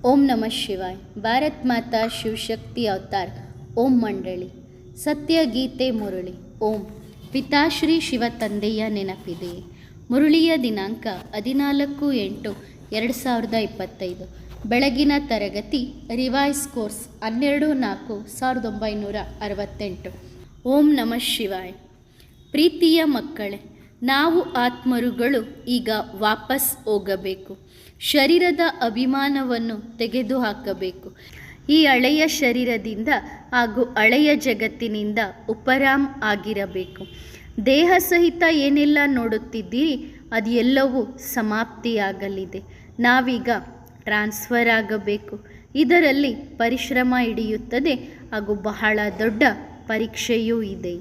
ಓಂ ನಮಃ ಶಿವಾಯ. ಭಾರತ್ ಮಾತಾ ಶಿವಶಕ್ತಿ ಅವತಾರ್. ಓಂ ಮಂಡಳಿ ಸತ್ಯಗೀತೆ ಮುರಳಿ. ಓಂ ಪಿತಾಶ್ರೀ ಶಿವ ತಂದೆಯ ನೆನಪಿದೆ. ಮುರಳಿಯ ದಿನಾಂಕ 14/8/2025. ಬೆಳಗಿನ ತರಗತಿ ರಿವೈಸ್ ಕೋರ್ಸ್ 12/4/1968. ಓಂ ನಮಃ ಶಿವಾಯ. ಪ್ರೀತಿಯ ಮಕ್ಕಳೇ, ನಾವು ಆತ್ಮರುಗಳು ಈಗ ವಾಪಸ್ ಹೋಗಬೇಕು. ಶರೀರದ ಅಭಿಮಾನವನ್ನು ತೆಗೆದುಹಾಕಬೇಕು. ಈ ಹಳೆಯ ಶರೀರದಿಂದ ಹಾಗೂ ಹಳೆಯ ಜಗತ್ತಿನಿಂದ ಉಪರಾಮ್ ಆಗಿರಬೇಕು. ದೇಹ ಸಹಿತ ಏನೆಲ್ಲ ನೋಡುತ್ತಿದ್ದೀರಿ ಅದು ಎಲ್ಲವೂ ಸಮಾಪ್ತಿಯಾಗಲಿದೆ. ನಾವೀಗ ಟ್ರಾನ್ಸ್ಫರ್ ಆಗಬೇಕು. ಇದರಲ್ಲಿ ಪರಿಶ್ರಮ ಹಿಡಿಯುತ್ತದೆ ಹಾಗೂ ಬಹಳ ದೊಡ್ಡ ಪರೀಕ್ಷೆಯೂ ಇದೆ.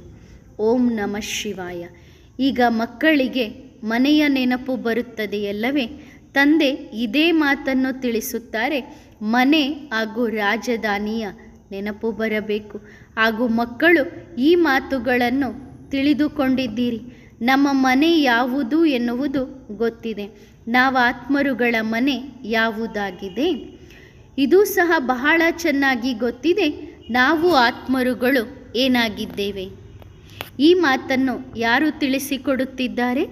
ಓಂ ನಮಃ ಶಿವಾಯ. ಈಗ ಮಕ್ಕಳಿಗೆ ಮನೆಯ ನೆನಪು ಬರುತ್ತದೆಯಲ್ಲವೇ? ತಂದೆ ಇದೇ ಮಾತನ್ನು ತಿಳಿಸುತ್ತಾರೆ. ಮನೆ ಹಾಗೂ ರಾಜಧಾನಿಯ ನೆನಪು ಬರಬೇಕು. ಹಾಗೂ ಮಕ್ಕಳು ಈ ಮಾತುಗಳನ್ನು ತಿಳಿದುಕೊಂಡಿದ್ದೀರಿ. ನಮ್ಮ ಮನೆ ಯಾವುದು ಎನ್ನುವುದು ಗೊತ್ತಿದೆ. ನಾವು ಆತ್ಮರುಗಳ ಮನೆ ಯಾವುದಾಗಿದೆ ಇದು ಸಹ ಬಹಳ ಚೆನ್ನಾಗಿ ಗೊತ್ತಿದೆ. ನಾವು ಆತ್ಮರುಗಳು ಏನಾಗಿದ್ದೇವೆ ಈ ಮಾತನ್ನು ಯಾರು ತಿಳಿಸಿಕೊಡುತ್ತಿದ್ದಾರೆ?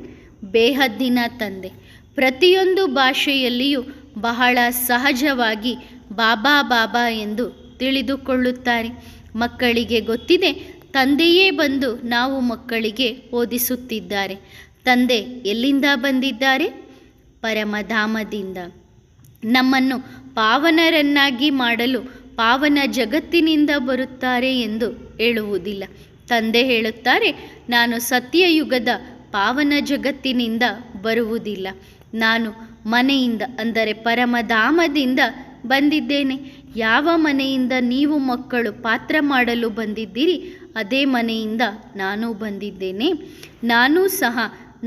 ಬೇಹದ್ದಿನ ತಂದೆ. ಪ್ರತಿಯೊಂದು ಭಾಷೆಯಲ್ಲಿಯೂ ಬಹಳ ಸಹಜವಾಗಿ ಬಾಬಾ ಬಾಬಾ ಎಂದು ತಿಳಿದುಕೊಳ್ಳುತ್ತಾರೆ. ಮಕ್ಕಳಿಗೆ ಗೊತ್ತಿದೆ, ತಂದೆಯೇ ಬಂದು ನಾವು ಮಕ್ಕಳಿಗೆ ಓದಿಸುತ್ತಿದ್ದಾರೆ. ತಂದೆ ಎಲ್ಲಿಂದ ಬಂದಿದ್ದಾರೆ? ಪರಮಧಾಮದಿಂದ. ನಮ್ಮನ್ನು ಪಾವನರನ್ನಾಗಿ ಮಾಡಲು ಪಾವನ ಜಗತ್ತಿನಿಂದ ಬರುತ್ತಾರೆ ಎಂದು ಹೇಳುವುದಿಲ್ಲ. ತಂದೆ ಹೇಳುತ್ತಾರೆ, ನಾನು ಸತ್ಯಯುಗದ ಪಾವನ ಜಗತ್ತಿನಿಂದ ಬರುವುದಿಲ್ಲ. ನಾನು ಮನೆಯಿಂದ ಅಂದರೆ ಪರಮಧಾಮದಿಂದ ಬಂದಿದ್ದೇನೆ. ಯಾವ ಮನೆಯಿಂದ ನೀವು ಮಕ್ಕಳು ಪಾತ್ರ ಮಾಡಲು ಬಂದಿದ್ದೀರಿ ಅದೇ ಮನೆಯಿಂದ ನಾನು ಬಂದಿದ್ದೇನೆ. ನಾನೂ ಸಹ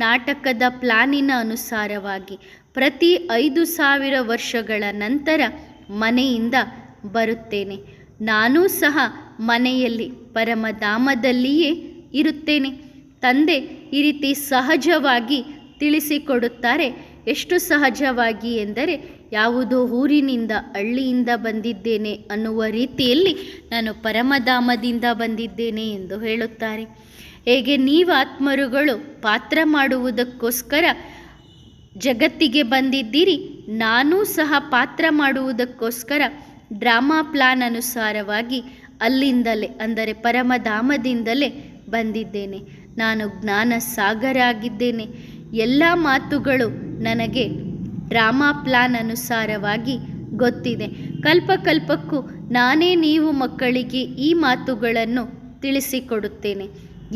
ನಾಟಕದ ಪ್ಲಾನಿನ ಅನುಸಾರವಾಗಿ ಪ್ರತಿ 5,000 ವರ್ಷಗಳ ನಂತರ ಮನೆಯಿಂದ ಬರುತ್ತೇನೆ. ನಾನೂ ಸಹ ಮನೆಯಲ್ಲಿ ಪರಮಧಾಮದಲ್ಲಿಯೇ ಇರುತ್ತೇನೆ. ತಂದೆ ಈ ರೀತಿ ಸಹಜವಾಗಿ ತಿಳಿಸಿಕೊಡುತ್ತಾರೆ. ಎಷ್ಟು ಸಹಜವಾಗಿ ಎಂದರೆ ಯಾವುದೋ ಊರಿನಿಂದ ಹಳ್ಳಿಯಿಂದ ಬಂದಿದ್ದೇನೆ ಅನ್ನುವ ರೀತಿಯಲ್ಲಿ ನಾನು ಪರಮಧಾಮದಿಂದ ಬಂದಿದ್ದೇನೆ ಎಂದು ಹೇಳುತ್ತಾರೆ. ಹೇಗೆ ನೀವು ಆತ್ಮರುಗಳು ಪಾತ್ರ ಮಾಡುವುದಕ್ಕೋಸ್ಕರ ಜಗತ್ತಿಗೆ ಬಂದಿದ್ದೀರಿ, ನಾನೂ ಸಹ ಪಾತ್ರ ಮಾಡುವುದಕ್ಕೋಸ್ಕರ ಡ್ರಾಮಾ ಪ್ಲಾನ್ ಅನುಸಾರವಾಗಿ ಅಲ್ಲಿಂದಲೇ ಅಂದರೆ ಪರಮಧಾಮದಿಂದಲೇ ಬಂದಿದ್ದೇನೆ. ನಾನು ಜ್ಞಾನ ಸಾಗರ ಆಗಿದ್ದೇನೆ. ಎಲ್ಲ ಮಾತುಗಳು ನನಗೆ ಡ್ರಾಮಾ ಪ್ಲಾನ್ ಅನುಸಾರವಾಗಿ ಗೊತ್ತಿದೆ. ಕಲ್ಪಕ್ಕೂ ನಾನೇ ನೀವು ಮಕ್ಕಳಿಗೆ ಈ ಮಾತುಗಳನ್ನು ತಿಳಿಸಿಕೊಡುತ್ತೇನೆ.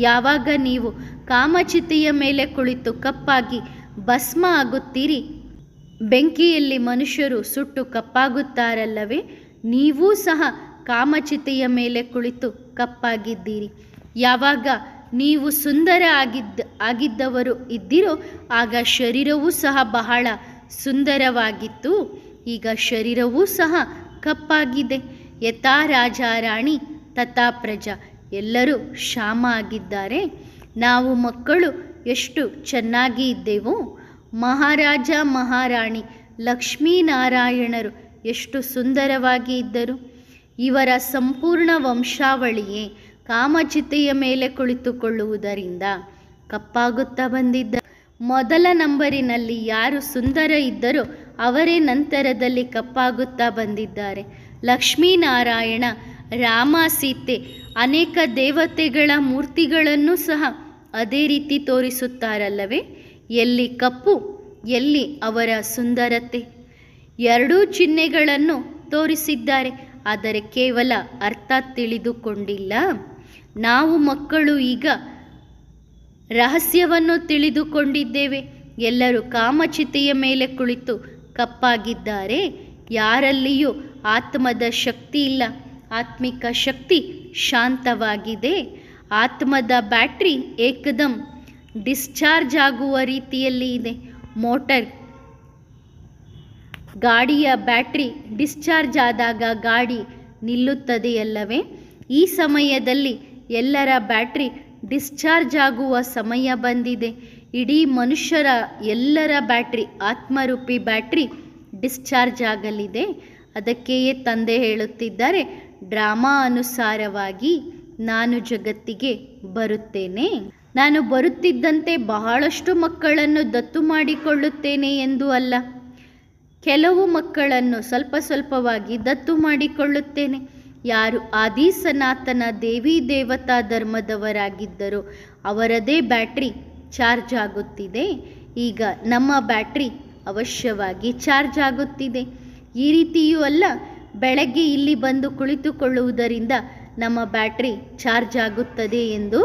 ಯಾವಾಗ ನೀವು ಕಾಮಚಿತೆಯ ಮೇಲೆ ಕುಳಿತು ಕಪ್ಪಾಗಿ ಭಸ್ಮ ಆಗುತ್ತೀರಿ, ಬೆಂಕಿಯಲ್ಲಿ ಮನುಷ್ಯರು ಸುಟ್ಟು ಕಪ್ಪಾಗುತ್ತಾರಲ್ಲವೇ? ನೀವೂ ಸಹ ಕಾಮಚಿತೆಯ ಮೇಲೆ ಕುಳಿತು ಕಪ್ಪಾಗಿದ್ದೀರಿ. ಯಾವಾಗ ನೀವು ಸುಂದರ ಆಗಿದ್ದವರು ಇದ್ದಿರೋ ಆಗ ಶರೀರವೂ ಸಹ ಬಹಳ ಸುಂದರವಾಗಿತ್ತು. ಈಗ ಶರೀರವೂ ಸಹ ಕಪ್ಪಾಗಿದೆ. ಯಥಾ ರಾಜ ರಾಣಿ ತಥಾ ಪ್ರಜಾ. ಎಲ್ಲರೂ ಶ್ಯಾಮ ಆಗಿದ್ದಾರೆ. ನಾವು ಮಕ್ಕಳು ಎಷ್ಟು ಚೆನ್ನಾಗಿ ಇದ್ದೆವು. ಮಹಾರಾಜ ಮಹಾರಾಣಿ ಲಕ್ಷ್ಮೀನಾರಾಯಣರು ಎಷ್ಟು ಸುಂದರವಾಗಿ ಇದ್ದರು. ಇವರ ಸಂಪೂರ್ಣ ವಂಶಾವಳಿಯೇ ಕಾಮಚಿತೆಯ ಮೇಲೆ ಕುಳಿತುಕೊಳ್ಳುವುದರಿಂದ ಕಪ್ಪಾಗುತ್ತಾ ಬಂದಿದ್ದ. ಮೊದಲ ನಂಬರಿನಲ್ಲಿ ಯಾರು ಸುಂದರ ಇದ್ದರೋ ಅವರೇ ನಂತರದಲ್ಲಿ ಕಪ್ಪಾಗುತ್ತಾ ಬಂದಿದ್ದಾರೆ. ಲಕ್ಷ್ಮೀನಾರಾಯಣ, ರಾಮ, ಸೀತೆ, ಅನೇಕ ದೇವತೆಗಳ ಮೂರ್ತಿಗಳನ್ನು ಸಹ ಅದೇ ರೀತಿ ತೋರಿಸುತ್ತಾರಲ್ಲವೇ? ಎಲ್ಲಿ ಕಪ್ಪು, ಎಲ್ಲಿ ಅವರ ಸುಂದರತೆ? ಎರಡೂ ಚಿಹ್ನೆಗಳನ್ನು ತೋರಿಸಿದ್ದಾರೆ, ಆದರೆ ಕೇವಲ ಅರ್ಥ ತಿಳಿದುಕೊಂಡಿಲ್ಲ. ನಾವು ಮಕ್ಕಳು ಈಗ ರಹಸ್ಯವನ್ನು ತಿಳಿದುಕೊಂಡಿದ್ದೇವೆ. ಎಲ್ಲರೂ ಕಾಮಚಿತೆಯ ಮೇಲೆ ಕುಳಿತು ಕಪ್ಪಾಗಿದ್ದಾರೆ. ಯಾರಲ್ಲಿಯೂ ಆತ್ಮದ ಶಕ್ತಿ ಇಲ್ಲ. ಆತ್ಮಿಕ ಶಕ್ತಿ ಶಾಂತವಾಗಿದೆ. ಆತ್ಮದ ಬ್ಯಾಟ್ರಿ ಏಕದಂ ಡಿಸ್ಚಾರ್ಜ್ ಆಗುವ ರೀತಿಯಲ್ಲಿ ಇದೆ. ಮೋಟರ್ ಗಾಡಿಯ ಬ್ಯಾಟ್ರಿ ಡಿಸ್ಚಾರ್ಜ್ ಆದಾಗ ಗಾಡಿ ನಿಲ್ಲುತ್ತದೆಯಲ್ಲವೇ? ಈ ಸಮಯದಲ್ಲಿ ಎಲ್ಲರ ಬ್ಯಾಟ್ರಿ ಡಿಸ್ಚಾರ್ಜ್ ಆಗುವ ಸಮಯ ಬಂದಿದೆ. ಇಡೀ ಮನುಷ್ಯರ ಎಲ್ಲರ ಬ್ಯಾಟ್ರಿ, ಆತ್ಮರೂಪಿ ಬ್ಯಾಟ್ರಿ ಡಿಸ್ಚಾರ್ಜ್ ಆಗಲಿದೆ. ಅದಕ್ಕೆಯೇ ತಂದೆ ಹೇಳುತ್ತಿದ್ದಾರೆ, ಡ್ರಾಮಾ ಅನುಸಾರವಾಗಿ ನಾನು ಜಗತ್ತಿಗೆ ಬರುತ್ತೇನೆ. ನಾನು ಬರುತ್ತಿದ್ದಂತೆ ಬಹಳಷ್ಟು ಮಕ್ಕಳನ್ನು ದತ್ತು ಮಾಡಿಕೊಳ್ಳುತ್ತೇನೆ ಎಂದು ಅಲ್ಲ, ಕೆಲವು ಮಕ್ಕಳನ್ನು ಸ್ವಲ್ಪ ಸ್ವಲ್ಪವಾಗಿ ದತ್ತು ಮಾಡಿಕೊಳ್ಳುತ್ತೇನೆ. ಯಾರು ಆದಿ ಸನಾತನ ದೇವಿ ದೇವತಾ ಧರ್ಮದವರಾಗಿದ್ದರೋ ಅವರದೇ ಬ್ಯಾಟ್ರಿ ಚಾರ್ಜ್ ಆಗುತ್ತಿದೆ. ಈಗ ನಮ್ಮ ಬ್ಯಾಟ್ರಿ ಅವಶ್ಯವಾಗಿ ಚಾರ್ಜ್ ಆಗುತ್ತಿದೆ. ಈ ರೀತಿಯೂ ಅಲ್ಲ, ಬೆಳಗ್ಗೆ ಇಲ್ಲಿ ಬಂದು ಕುಳಿತುಕೊಳ್ಳುವುದರಿಂದ ನಮ್ಮ ಬ್ಯಾಟ್ರಿ ಚಾರ್ಜ್ ಆಗುತ್ತದೆ ಎಂದು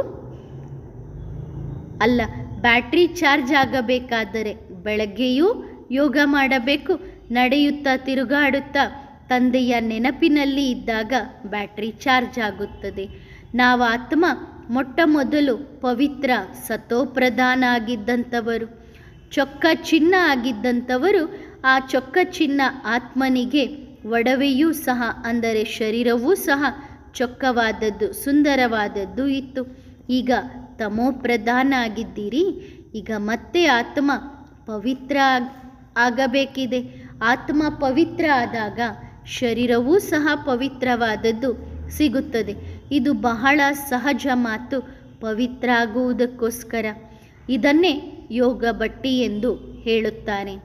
ಅಲ್ಲ. ಬ್ಯಾಟ್ರಿ ಚಾರ್ಜ್ ಆಗಬೇಕಾದರೆ ಬೆಳಗ್ಗೆಯೂ ಯೋಗ ಮಾಡಬೇಕು. ನಡೆಯುತ್ತಾ ತಿರುಗಾಡುತ್ತಾ ತಂದೆಯ ನೆನಪಿನಲ್ಲಿ ಇದ್ದಾಗ ಬ್ಯಾಟ್ರಿ ಚಾರ್ಜ್ ಆಗುತ್ತದೆ. ನಾವು ಆತ್ಮ ಮೊಟ್ಟ ಮೊದಲು ಪವಿತ್ರ ಸತೋಪ್ರಧಾನ ಆಗಿದ್ದಂಥವರು, ಚೊಕ್ಕ ಚಿನ್ನ ಆಗಿದ್ದಂಥವರು. ಆ ಚೊಕ್ಕ ಚಿನ್ನ ಆತ್ಮನಿಗೆ ಒಡವೆಯೂ ಸಹ, ಅಂದರೆ ಶರೀರವೂ ಸಹ ಚೊಕ್ಕವಾದದ್ದು, ಸುಂದರವಾದದ್ದು ಇತ್ತು. ಈಗ ತಮೋಪ್ರಧಾನ ಆಗಿದ್ದೀರಿ. ಈಗ ಮತ್ತೆ ಆತ್ಮ ಪವಿತ್ರ ಆಗಬೇಕಿದೆ. ಆತ್ಮ ಪವಿತ್ರ ಆದಾಗ ಶರೀರವೂ ಸಹ ಪವಿತ್ರವಾದದ್ದು ಸಿಗುತ್ತದೆ. ಇದು ಬಹಳ ಸಹಜ ಮಾತು, ಪವಿತ್ರ ಆಗುವುದಕ್ಕೋಸ್ಕರ. ಇದನ್ನೇ ಯೋಗ ಬಟ್ಟಿ ಎಂದು ಹೇಳುತ್ತಾರೆ.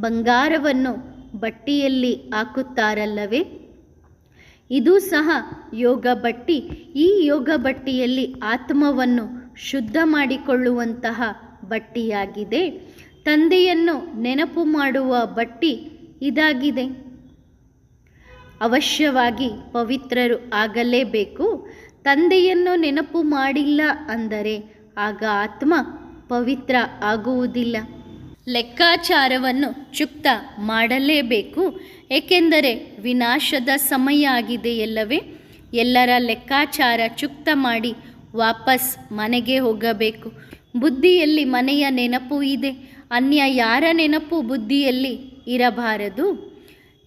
ಬಂಗಾರವನ್ನು ಬಟ್ಟಿಯಲ್ಲಿ ಹಾಕುತ್ತಾರಲ್ಲವೇ, ಇದು ಸಹ ಯೋಗ ಬಟ್ಟಿ. ಈ ಯೋಗ ಬಟ್ಟಿಯಲ್ಲಿ ಆತ್ಮವನ್ನು ಶುದ್ಧ ಮಾಡಿಕೊಳ್ಳುವಂತಹ ಬಟ್ಟಿಯಾಗಿದೆ. ತಂದೆಯನ್ನು ನೆನಪು ಮಾಡುವ ಬಟ್ಟಿ ಇದಾಗಿದೆ. ಅವಶ್ಯವಾಗಿ ಪವಿತ್ರರು ಆಗಲೇಬೇಕು. ತಂದೆಯನ್ನು ನೆನಪು ಮಾಡಿಲ್ಲ ಅಂದರೆ ಆಗ ಆತ್ಮ ಪವಿತ್ರ ಆಗುವುದಿಲ್ಲ. ಲೆಕ್ಕಾಚಾರವನ್ನು ಚುಕ್ತ ಮಾಡಲೇಬೇಕು. ಏಕೆಂದರೆ ವಿನಾಶದ ಸಮಯ ಆಗಿದೆಯಲ್ಲವೇ. ಎಲ್ಲರ ಲೆಕ್ಕಾಚಾರ ಚುಕ್ತ ಮಾಡಿ ವಾಪಸ್ ಮನೆಗೆ ಹೋಗಬೇಕು. ಬುದ್ಧಿಯಲ್ಲಿ ಮನೆಯ ನೆನಪು ಇದೆ, ಅನ್ಯ ಯಾರ ನೆನಪು ಬುದ್ಧಿಯಲ್ಲಿ ಇರಬಾರದು.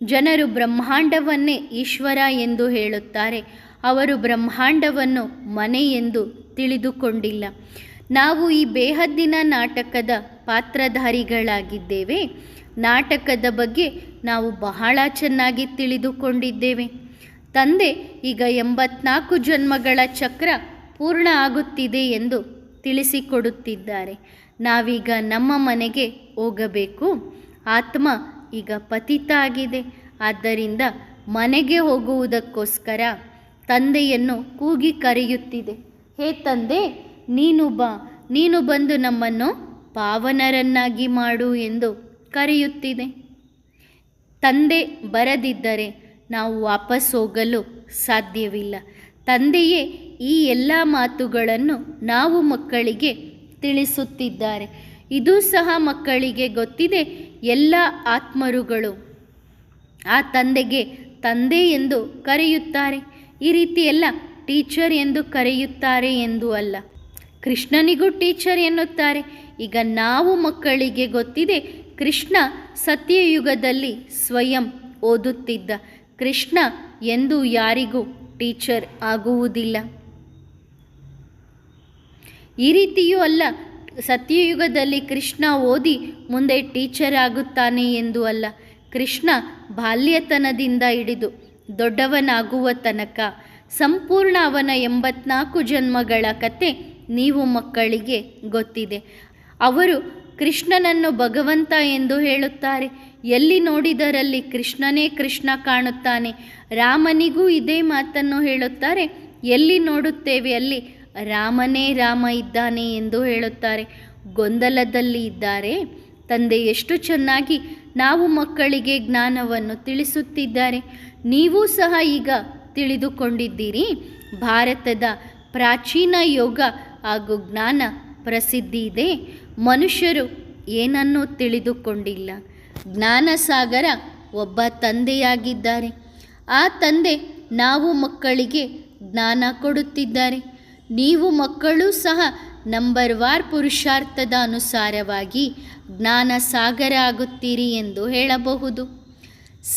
ಜನರು ಬ್ರಹ್ಮಾಂಡವನ್ನೇ ಈಶ್ವರ ಎಂದು ಹೇಳುತ್ತಾರೆ. ಅವರು ಬ್ರಹ್ಮಾಂಡವನ್ನು ಮನೆ ಎಂದು ತಿಳಿದುಕೊಂಡಿಲ್ಲ. ನಾವು ಈ ಬೇಹದ್ದಿನ ನಾಟಕದ ಪಾತ್ರಧಾರಿಗಳಾಗಿದ್ದೇವೆ. ನಾಟಕದ ಬಗ್ಗೆ ನಾವು ಬಹಳ ಚೆನ್ನಾಗಿ ತಿಳಿದುಕೊಂಡಿದ್ದೇವೆ. ತಂದೆ ಈಗ 84 ಜನ್ಮಗಳ ಚಕ್ರ ಪೂರ್ಣ ಆಗುತ್ತಿದೆ ಎಂದು ತಿಳಿಸಿಕೊಡುತ್ತಿದ್ದಾರೆ. ನಾವೀಗ ನಮ್ಮ ಮನೆಗೆ ಹೋಗಬೇಕು. ಆತ್ಮ ಈಗ ಪತಿತ ಆಗಿದೆ. ಆದ್ದರಿಂದ ಮನೆಗೆ ಹೋಗುವುದಕ್ಕೋಸ್ಕರ ತಂದೆಯನ್ನು ಕೂಗಿ ಕರೆಯುತ್ತಿದೆ. ಹೇ ತಂದೆ, ನೀನು ಬಾ, ನೀನು ಬಂದು ನಮ್ಮನ್ನು ಪಾವನರನ್ನಾಗಿ ಮಾಡು ಎಂದು ಕರೆಯುತ್ತಿದೆ. ತಂದೆ ಬರದಿದ್ದರೆ ನಾವು ವಾಪಸ್ ಹೋಗಲು ಸಾಧ್ಯವಿಲ್ಲ. ತಂದೆಯೇ ಈ ಎಲ್ಲ ಮಾತುಗಳನ್ನು ನಾವು ಮಕ್ಕಳಿಗೆ ತಿಳಿಸುತ್ತಿದ್ದಾರೆ. ಇದು ಸಹ ಮಕ್ಕಳಿಗೆ ಗೊತ್ತಿದೆ. ಎಲ್ಲ ಆತ್ಮರುಗಳು ಆ ತಂದೆಗೆ ತಂದೆ ಎಂದು ಕರೆಯುತ್ತಾರೆ. ಈ ರೀತಿ ಎಲ್ಲ ಟೀಚರ್ ಎಂದು ಕರೆಯುತ್ತಾರೆ ಎಂದು ಅಲ್ಲ. ಕೃಷ್ಣನಿಗೂ ಟೀಚರ್ ಎನ್ನುತ್ತಾರೆ. ಈಗ ನಾವು ಮಕ್ಕಳಿಗೆ ಗೊತ್ತಿದೆ, ಕೃಷ್ಣ ಸತ್ಯಯುಗದಲ್ಲಿ ಸ್ವಯಂ ಓದುತ್ತಿದ್ದ. ಕೃಷ್ಣ ಎಂದು ಯಾರಿಗೂ ಟೀಚರ್ ಆಗುವುದಿಲ್ಲ. ಈ ರೀತಿಯೂ ಅಲ್ಲ, ಸತ್ಯಯುಗದಲ್ಲಿ ಕೃಷ್ಣ ಓದಿ ಮುಂದೆ ಟೀಚರ್ ಆಗುತ್ತಾನೆ ಎಂದು ಅಲ್ಲ. ಕೃಷ್ಣ ಬಾಲ್ಯತನದಿಂದ ಹಿಡಿದು ದೊಡ್ಡವನಾಗುವ ತನಕ ಸಂಪೂರ್ಣ ಅವನ 84 ಜನ್ಮಗಳ ಕತೆ ನೀವು ಮಕ್ಕಳಿಗೆ ಗೊತ್ತಿದೆ. ಅವರು ಕೃಷ್ಣನನ್ನು ಭಗವಂತ ಎಂದು ಹೇಳುತ್ತಾರೆ. ಎಲ್ಲಿ ನೋಡಿದರಲ್ಲಿ ಕೃಷ್ಣನೇ ಕೃಷ್ಣ ಕಾಣುತ್ತಾನೆ. ರಾಮನಿಗೂ ಇದೇ ಮಾತನ್ನು ಹೇಳುತ್ತಾರೆ. ಎಲ್ಲಿ ನೋಡುತ್ತೇವೆ ಅಲ್ಲಿ ರಾಮನೇ ರಾಮ ಇದ್ದಾನೆ ಎಂದು ಹೇಳುತ್ತಾರೆ. ಗೊಂದಲದಲ್ಲಿ ಇದ್ದಾರೆ. ತಂದೆ ಎಷ್ಟು ಚೆನ್ನಾಗಿ ನಾವು ಮಕ್ಕಳಿಗೆ ಜ್ಞಾನವನ್ನು ತಿಳಿಸುತ್ತಿದ್ದಾರೆ. ನೀವೂ ಸಹ ಈಗ ತಿಳಿದುಕೊಂಡಿದ್ದೀರಿ. ಭಾರತದ ಪ್ರಾಚೀನ ಯೋಗ ಹಾಗೂ ಜ್ಞಾನ ಪ್ರಸಿದ್ಧಿ ಇದೆ. ಮನುಷ್ಯರು ಏನನ್ನೂ ತಿಳಿದುಕೊಂಡಿಲ್ಲ. ಜ್ಞಾನಸಾಗರ ಒಬ್ಬ ತಂದೆಯಾಗಿದ್ದಾರೆ. ಆ ತಂದೆ ನಾವು ಮಕ್ಕಳಿಗೆ ಜ್ಞಾನ ಕೊಡುತ್ತಿದ್ದಾರೆ. ನೀವು ಮಕ್ಕಳೂ ಸಹ ನಂಬರ್ ವಾರ್ ಪುರುಷಾರ್ಥದ ಅನುಸಾರವಾಗಿ ಜ್ಞಾನ ಸಾಗರ ಆಗುತ್ತೀರಿ ಎಂದು ಹೇಳಬಹುದು.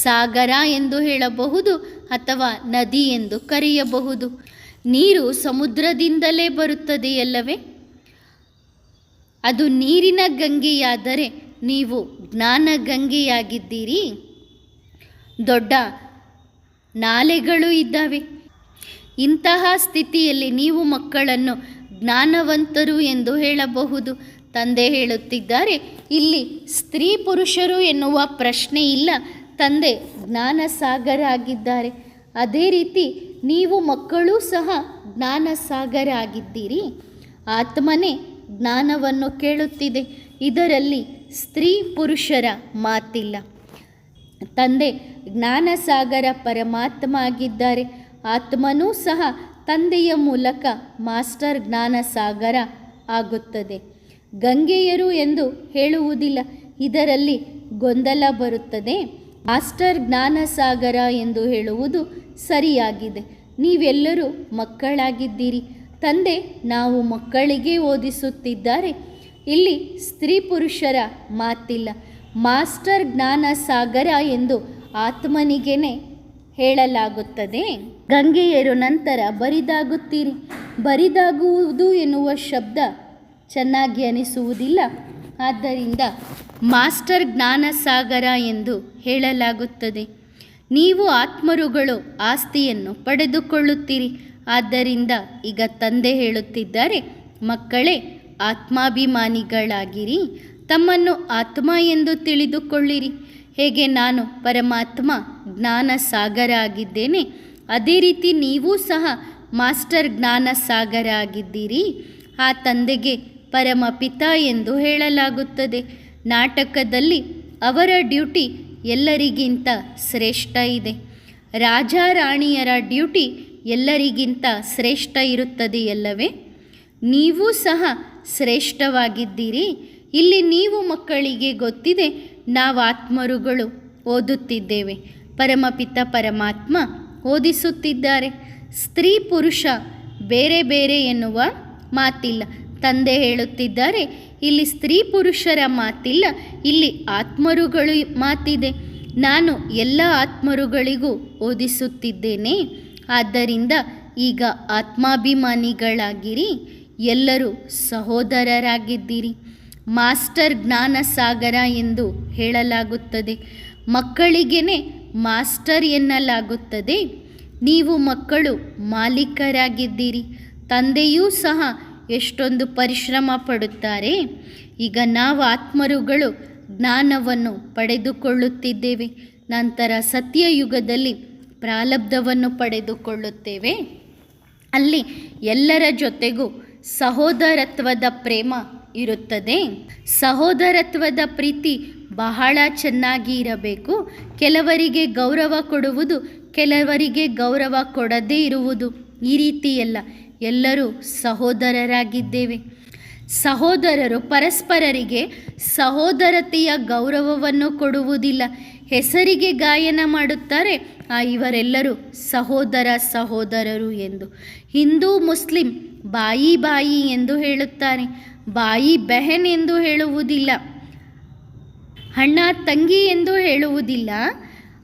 ಸಾಗರ ಎಂದು ಹೇಳಬಹುದು ಅಥವಾ ನದಿ ಎಂದು ಕರೆಯಬಹುದು. ನೀರು ಸಮುದ್ರದಿಂದಲೇ ಬರುತ್ತದೆಯಲ್ಲವೇ. ಅದು ನೀರಿನ ಗಂಗೆಯಾದರೆ ನೀವು ಜ್ಞಾನ ಗಂಗೆಯಾಗಿದ್ದೀರಿ. ದೊಡ್ಡ ನಾಲೆಗಳು ಇದ್ದಾವೆ. ಇಂತಹ ಸ್ಥಿತಿಯಲ್ಲಿ ನೀವು ಮಕ್ಕಳನ್ನು ಜ್ಞಾನವಂತರು ಎಂದು ಹೇಳಬಹುದು. ತಂದೆ ಹೇಳುತ್ತಿದ್ದಾರೆ, ಇಲ್ಲಿ ಸ್ತ್ರೀ ಪುರುಷರು ಎನ್ನುವ ಪ್ರಶ್ನೆ ಇಲ್ಲ. ತಂದೆ ಜ್ಞಾನ ಸಾಗರ ಆಗಿದ್ದಾರೆ. ಅದೇ ರೀತಿ ನೀವು ಮಕ್ಕಳೂ ಸಹ ಜ್ಞಾನ ಸಾಗರ ಆಗಿದ್ದೀರಿ. ಆತ್ಮನೇ ಜ್ಞಾನವನ್ನು ಕೇಳುತ್ತಿದೆ. ಇದರಲ್ಲಿ ಸ್ತ್ರೀ ಪುರುಷರ ಮಾತಿಲ್ಲ. ತಂದೆ ಜ್ಞಾನಸಾಗರ ಪರಮಾತ್ಮ ಆಗಿದ್ದಾರೆ. ಆತ್ಮನೂ ಸಹ ತಂದೆಯ ಮೂಲಕ ಮಾಸ್ಟರ್ ಜ್ಞಾನಸಾಗರ ಆಗುತ್ತದೆ. ಗಂಗೆಯರು ಎಂದು ಹೇಳುವುದಿಲ್ಲ. ಇದರಲ್ಲಿ ಗೊಂದಲ ಬರುತ್ತದೆ. ಮಾಸ್ಟರ್ ಜ್ಞಾನಸಾಗರ ಎಂದು ಹೇಳುವುದು ಸರಿಯಾಗಿದೆ. ನೀವೆಲ್ಲರೂ ಮಕ್ಕಳಾಗಿದ್ದೀರಿ. ತಂದೆ ನಾವು ಮಕ್ಕಳಿಗೆ ಓದಿಸುತ್ತಿದ್ದಾರೆ. ಇಲ್ಲಿ ಸ್ತ್ರೀ ಪುರುಷರ ಮಾತಿಲ್ಲ. ಮಾಸ್ಟರ್ ಜ್ಞಾನಸಾಗರ ಎಂದು ಆತ್ಮನಿಗೇನೆ ಹೇಳಲಾಗುತ್ತದೆ. ಗಂಗೆಯರು ನಂತರ ಬರಿದಾಗುತ್ತೀರಿ. ಬರಿದಾಗುವುದು ಎನ್ನುವ ಶಬ್ದ ಚೆನ್ನಾಗಿ ಅನಿಸುವುದಿಲ್ಲ. ಆದ್ದರಿಂದ ಮಾಸ್ಟರ್ ಜ್ಞಾನಸಾಗರ ಎಂದು ಹೇಳಲಾಗುತ್ತದೆ. ನೀವು ಆತ್ಮರುಗಳು ಆಸ್ತಿಯನ್ನು ಪಡೆದುಕೊಳ್ಳುತ್ತೀರಿ. ಆದ್ದರಿಂದ ಈಗ ತಂದೆ ಹೇಳುತ್ತಿದ್ದಾರೆ, ಮಕ್ಕಳೇ ಆತ್ಮಾಭಿಮಾನಿಗಳಾಗಿರಿ. ತಮ್ಮನ್ನು ಆತ್ಮ ಎಂದು ತಿಳಿದುಕೊಳ್ಳಿರಿ. ಹೇಗೆ ನಾನು ಪರಮಾತ್ಮ ಜ್ಞಾನ ಸಾಗರ ಆಗಿದ್ದೇನೆ, ಅದೇ ರೀತಿ ನೀವೂ ಸಹ ಮಾಸ್ಟರ್ ಜ್ಞಾನ ಸಾಗರ ಆಗಿದ್ದೀರಿ. ಆ ತಂದೆಗೆ ಪರಮಪಿತ ಎಂದು ಹೇಳಲಾಗುತ್ತದೆ. ನಾಟಕದಲ್ಲಿ ಅವರ ಡ್ಯೂಟಿ ಎಲ್ಲರಿಗಿಂತ ಶ್ರೇಷ್ಠ ಇದೆ. ರಾಜ ರಾಣಿಯರ ಡ್ಯೂಟಿ ಎಲ್ಲರಿಗಿಂತ ಶ್ರೇಷ್ಠ ಇರುತ್ತದೆಯಲ್ಲವೇ? ನೀವೂ ಸಹ ಶ್ರೇಷ್ಠವಾಗಿದ್ದೀರಿ. ಇಲ್ಲಿ ನೀವು ಮಕ್ಕಳಿಗೆ ಗೊತ್ತಿದೆ, ನಾವು ಆತ್ಮರುಗಳು ಓದುತ್ತಿದ್ದೇವೆ. ಪರಮಪಿತ ಪರಮಾತ್ಮ ಓದಿಸುತ್ತಿದ್ದಾರೆ. ಸ್ತ್ರೀ ಪುರುಷ ಬೇರೆ ಬೇರೆ ಎನ್ನುವ ಮಾತಿಲ್ಲ. ತಂದೆ ಹೇಳುತ್ತಿದ್ದಾರೆ, ಇಲ್ಲಿ ಸ್ತ್ರೀ ಪುರುಷರ ಮಾತಿಲ್ಲ, ಇಲ್ಲಿ ಆತ್ಮರುಗಳು ಮಾತಿದೆ. ನಾನು ಎಲ್ಲ ಆತ್ಮರುಗಳಿಗೂ ಓದಿಸುತ್ತಿದ್ದೇನೆ. ಆದ್ದರಿಂದ ಈಗ ಆತ್ಮಾಭಿಮಾನಿಗಳಾಗಿರಿ. ಎಲ್ಲರೂ ಸಹೋದರರಾಗಿದ್ದೀರಿ. ಮಾಸ್ಟರ್ ಜ್ಞಾನ ಸಾಗರ ಎಂದು ಹೇಳಲಾಗುತ್ತದೆ. ಮಕ್ಕಳಿಗೇನೆ ಮಾಸ್ಟರ್ ಎನ್ನಲಾಗುತ್ತದೆ. ನೀವು ಮಕ್ಕಳು ಮಾಲೀಕರಾಗಿದ್ದೀರಿ. ತಂದೆಯೂ ಸಹ ಎಷ್ಟೊಂದು ಪರಿಶ್ರಮ ಪಡುತ್ತಾರೆ. ಈಗ ನಾವು ಆತ್ಮರುಗಳು ಜ್ಞಾನವನ್ನು ಪಡೆದುಕೊಳ್ಳುತ್ತಿದ್ದೇವೆ. ನಂತರ ಸತ್ಯಯುಗದಲ್ಲಿ ಪ್ರಾರಬ್ಧವನ್ನು ಪಡೆದುಕೊಳ್ಳುತ್ತೇವೆ. ಅಲ್ಲಿ ಎಲ್ಲರ ಜೊತೆಗೂ ಸಹೋದರತ್ವದ ಪ್ರೇಮ ಇರುತ್ತದೆ. ಸಹೋದರತ್ವದ ಪ್ರೀತಿ ಬಹಳ ಚೆನ್ನಾಗಿ ಇರಬೇಕು. ಕೆಲವರಿಗೆ ಗೌರವ ಕೊಡುವುದು, ಕೆಲವರಿಗೆ ಗೌರವ ಕೊಡದೇ ಇರುವುದು, ಈ ರೀತಿಯಲ್ಲ. ಎಲ್ಲರೂ ಸಹೋದರರಾಗಿದ್ದೇವೆ. ಸಹೋದರರು ಪರಸ್ಪರರಿಗೆ ಸಹೋದರತೆಯ ಗೌರವವನ್ನು ಕೊಡುವುದಿಲ್ಲ. ಹೆಸರಿಗೆ ಗಾಯನ ಮಾಡುತ್ತಾರೆ, ಇವರೆಲ್ಲರೂ ಸಹೋದರ ಸಹೋದರರು ಎಂದು. ಹಿಂದೂ ಮುಸ್ಲಿಂ ಬಾಯಿ ಬಾಯಿ ಎಂದು ಹೇಳುತ್ತಾರೆ, ಬಾಯಿ ಬೆಹನ್ ಎಂದು ಹೇಳುವುದಿಲ್ಲ. ಅಣ್ಣ ತಂಗಿ ಎಂದು ಹೇಳುವುದಿಲ್ಲ,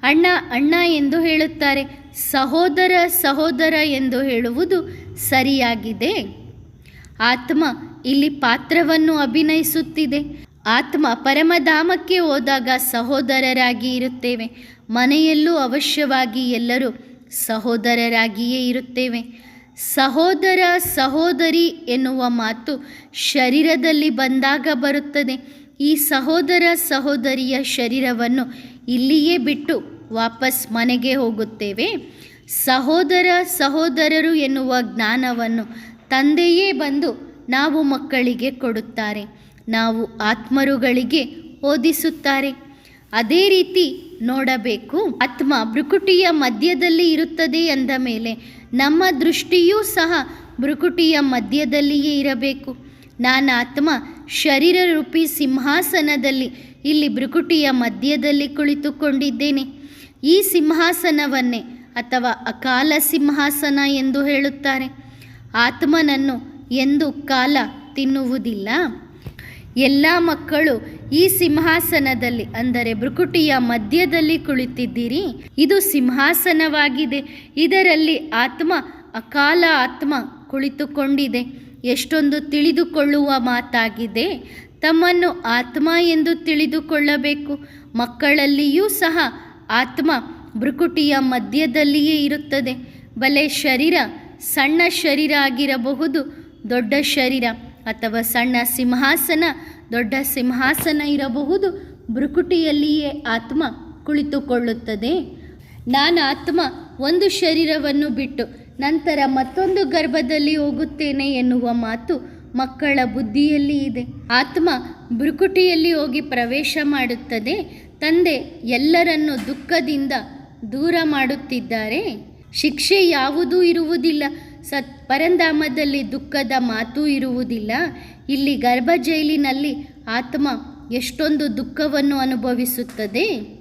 ಅಣ್ಣ ಅಣ್ಣ ಎಂದು ಹೇಳುತ್ತಾರೆ. ಸಹೋದರ ಸಹೋದರ ಎಂದು ಹೇಳುವುದು ಸರಿಯಾಗಿದೆ. ಆತ್ಮ ಇಲ್ಲಿ ಪಾತ್ರವನ್ನು ಅಭಿನಯಿಸುತ್ತಿದೆ. ಆತ್ಮ ಪರಮಧಾಮಕ್ಕೆ ಹೋದಾಗ ಸಹೋದರರಾಗಿ ಇರುತ್ತೇವೆ. ಮನೆಯಲ್ಲೂ ಅವಶ್ಯವಾಗಿ ಎಲ್ಲರೂ ಸಹೋದರರಾಗಿಯೇ ಇರುತ್ತೇವೆ. ಸಹೋದರ ಸಹೋದರಿ ಎನ್ನುವ ಮಾತು ಶರೀರದಲ್ಲಿ ಬಂದಾಗ ಬರುತ್ತದೆ. ಈ ಸಹೋದರ ಸಹೋದರಿಯ ಶರೀರವನ್ನು ಇಲ್ಲಿಯೇ ಬಿಟ್ಟು ವಾಪಸ್ ಮನೆಗೆ ಹೋಗುತ್ತೇವೆ. ಸಹೋದರ ಸಹೋದರರು ಎನ್ನುವ ಜ್ಞಾನವನ್ನು ತಂದೆಯೇ ಬಂದು ನಾವು ಮಕ್ಕಳಿಗೆ ಕೊಡುತ್ತಾರೆ. ನಾವು ಆತ್ಮರುಗಳಿಗೆ ಓದಿಸುತ್ತಾರೆ. ಅದೇ ರೀತಿ ನೋಡಬೇಕು. ಆತ್ಮ ಭ್ರುಕುಟಿಯ ಮಧ್ಯದಲ್ಲಿ ಇರುತ್ತದೆ ಅಂದ ಮೇಲೆ ನಮ್ಮ ದೃಷ್ಟಿಯೂ ಸಹ ಭ್ರುಕುಟಿಯ ಮಧ್ಯದಲ್ಲಿಯೇ ಇರಬೇಕು. ನಾನು ಆತ್ಮ ಶರೀರ ರೂಪಿ ಸಿಂಹಾಸನದಲ್ಲಿ ಇಲ್ಲಿ ಭ್ರುಕುಟಿಯ ಮಧ್ಯದಲ್ಲಿ ಕುಳಿತುಕೊಂಡಿದ್ದೇನೆ. ಈ ಸಿಂಹಾಸನವನ್ನೇ ಅಥವಾ ಅಕಾಲ ಸಿಂಹಾಸನ ಎಂದು ಹೇಳುತ್ತಾರೆ. ಆತ್ಮನನ್ನು ಎಂದು ಕಾಲ ತಿನ್ನುವುದಿಲ್ಲ. ಎಲ್ಲ ಮಕ್ಕಳು ಈ ಸಿಂಹಾಸನದಲ್ಲಿ ಅಂದರೆ ಭ್ರುಕುಟಿಯ ಮಧ್ಯದಲ್ಲಿ ಕುಳಿತಿದ್ದೀರಿ. ಇದು ಸಿಂಹಾಸನವಾಗಿದೆ. ಇದರಲ್ಲಿ ಆತ್ಮ ಅಕಾಲ ಆತ್ಮ ಕುಳಿತುಕೊಂಡಿದೆ. ಎಷ್ಟೊಂದು ತಿಳಿದುಕೊಳ್ಳುವ ಮಾತಾಗಿದೆ. ತಮ್ಮನ್ನು ಆತ್ಮ ಎಂದು ತಿಳಿದುಕೊಳ್ಳಬೇಕು. ಮಕ್ಕಳಲ್ಲಿಯೂ ಸಹ ಆತ್ಮ ಭ್ರುಕುಟಿಯ ಮಧ್ಯದಲ್ಲಿಯೇ ಇರುತ್ತದೆ. ಬಲೆ ಶರೀರ ಸಣ್ಣ ಶರೀರ ಆಗಿರಬಹುದು, ದೊಡ್ಡ ಶರೀರ ಅಥವಾ ಸಣ್ಣ ಸಿಂಹಾಸನ, ದೊಡ್ಡ ಸಿಂಹಾಸನ ಇರಬಹುದು. ಭ್ರುಕುಟಿಯಲ್ಲಿಯೇ ಆತ್ಮ ಕುಳಿತುಕೊಳ್ಳುತ್ತದೆ. ನಾನು ಆತ್ಮ ಒಂದು ಶರೀರವನ್ನು ಬಿಟ್ಟು ನಂತರ ಮತ್ತೊಂದು ಗರ್ಭದಲ್ಲಿ ಹೋಗುತ್ತೇನೆ ಎನ್ನುವ ಮಾತು ಮಕ್ಕಳ ಬುದ್ಧಿಯಲ್ಲಿ ಇದೆ. ಆತ್ಮ ಭ್ರುಕುಟಿಯಲ್ಲಿ ಹೋಗಿ ಪ್ರವೇಶ ಮಾಡುತ್ತದೆ. ತಂದೆ ಎಲ್ಲರನ್ನು ದುಃಖದಿಂದ ದೂರ ಮಾಡುತ್ತಿದ್ದಾರೆ. ಶಿಕ್ಷೆ ಯಾವುದೂ ಇರುವುದಿಲ್ಲ. ಪರಂಧಾಮದಲ್ಲಿ ದುಃಖದ ಮಾತೂ ಇರುವುದಿಲ್ಲ. ಇಲ್ಲಿ ಗರ್ಭ ಜೈಲಿನಲ್ಲಿ ಆತ್ಮ ಎಷ್ಟೊಂದು ದುಃಖವನ್ನು ಅನುಭವಿಸುತ್ತದೆ.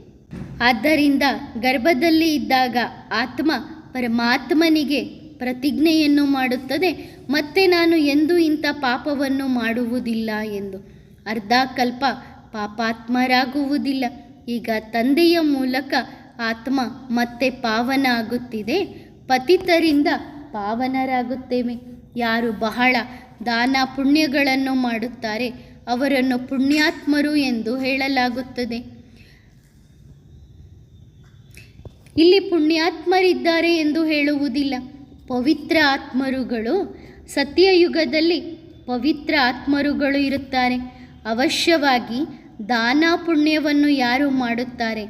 ಆದ್ದರಿಂದ ಗರ್ಭದಲ್ಲಿ ಇದ್ದಾಗ ಆತ್ಮ ಪರಮಾತ್ಮನಿಗೆ ಪ್ರತಿಜ್ಞೆಯನ್ನು ಮಾಡುತ್ತದೆ, ಮತ್ತೆ ನಾನು ಎಂದೂ ಇಂಥ ಪಾಪವನ್ನು ಮಾಡುವುದಿಲ್ಲ ಎಂದು. ಅರ್ಧಕಲ್ಪ ಪಾಪಾತ್ಮರಾಗುವುದಿಲ್ಲ. ಈಗ ತಂದೆಯ ಮೂಲಕ ಆತ್ಮ ಮತ್ತೆ ಪಾವನ ಆಗುತ್ತಿದೆ. ಪತಿತರಿಂದ ಪಾವನರಾಗುತ್ತೇವೆ. ಯಾರು ಬಹಳ ದಾನ ಪುಣ್ಯಗಳನ್ನು ಮಾಡುತ್ತಾರೆ ಅವರನ್ನು ಪುಣ್ಯಾತ್ಮರು ಎಂದು ಹೇಳಲಾಗುತ್ತದೆ. ಇಲ್ಲಿ ಪುಣ್ಯಾತ್ಮರಿದ್ದಾರೆ ಎಂದು ಹೇಳುವುದಿಲ್ಲ, ಪವಿತ್ರ ಆತ್ಮರುಗಳು. ಸತ್ಯಯುಗದಲ್ಲಿ ಪವಿತ್ರ ಆತ್ಮರುಗಳು ಇರುತ್ತಾರೆ. ಅವಶ್ಯವಾಗಿ ದಾನ ಪುಣ್ಯವನ್ನು ಯಾರು ಮಾಡುತ್ತಾರೆ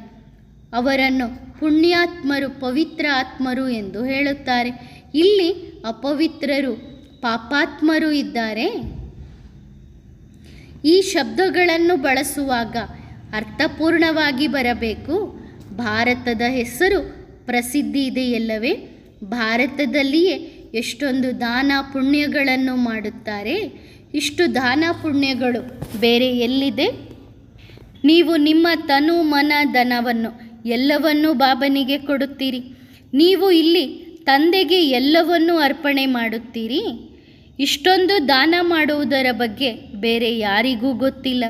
ಅವರನ್ನು ಪುಣ್ಯಾತ್ಮರು, ಪವಿತ್ರ ಆತ್ಮರು ಎಂದು ಹೇಳುತ್ತಾರೆ. ಇಲ್ಲಿ ಅಪವಿತ್ರರು, ಪಾಪಾತ್ಮರು ಇದ್ದಾರೆ. ಈ ಶಬ್ದಗಳನ್ನು ಬಳಸುವಾಗ ಅರ್ಥಪೂರ್ಣವಾಗಿ ಬರಬೇಕು. ಭಾರತದ ಹೆಸರು ಪ್ರಸಿದ್ಧಿ ಇದೆಯಲ್ಲವೇ? ಭಾರತದಲ್ಲಿಯೇ ಎಷ್ಟೊಂದು ದಾನ ಪುಣ್ಯಗಳನ್ನು ಮಾಡುತ್ತಾರೆ. ಇಷ್ಟು ದಾನ ಪುಣ್ಯಗಳು ಬೇರೆ ಎಲ್ಲಿದೆ? ನೀವು ನಿಮ್ಮ ತನು ಮನ ಧನವನ್ನು ಎಲ್ಲವನ್ನೂ ಬಾಬನಿಗೆ ಕೊಡುತ್ತೀರಿ. ನೀವು ಇಲ್ಲಿ ತಂದೆಗೆ ಎಲ್ಲವನ್ನೂ ಅರ್ಪಣೆ ಮಾಡುತ್ತೀರಿ. ಇಷ್ಟೊಂದು ದಾನ ಮಾಡುವುದರ ಬಗ್ಗೆ ಬೇರೆ ಯಾರಿಗೂ ಗೊತ್ತಿಲ್ಲ.